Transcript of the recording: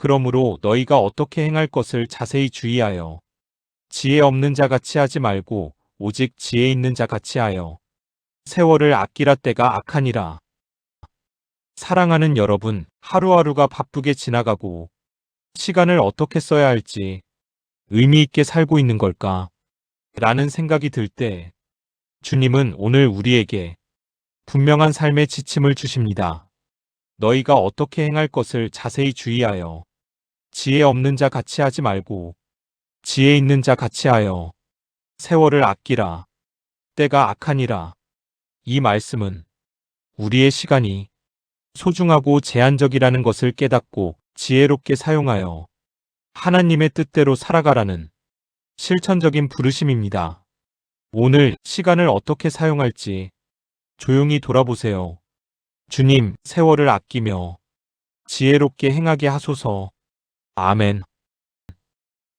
그러므로 너희가 어떻게 행할 것을 자세히 주의하여 지혜 없는 자 같이 하지 말고 오직 지혜 있는 자 같이 하여 세월을 아끼라. 때가 악하니라. 사랑하는 여러분, 하루하루가 바쁘게 지나가고 시간을 어떻게 써야 할지 의미 있게 살고 있는 걸까? 라는 생각이 들 때 주님은 오늘 우리에게 분명한 삶의 지침을 주십니다. 너희가 어떻게 행할 것을 자세히 주의하여 지혜 없는 자 같이 하지 말고 지혜 있는 자 같이 하여 세월을 아끼라. 때가 악하니라. 이 말씀은 우리의 시간이 소중하고 제한적이라는 것을 깨닫고 지혜롭게 사용하여 하나님의 뜻대로 살아가라는 실천적인 부르심입니다. 오늘 시간을 어떻게 사용할지 조용히 돌아보세요. 주님, 세월을 아끼며 지혜롭게 행하게 하소서. 아멘.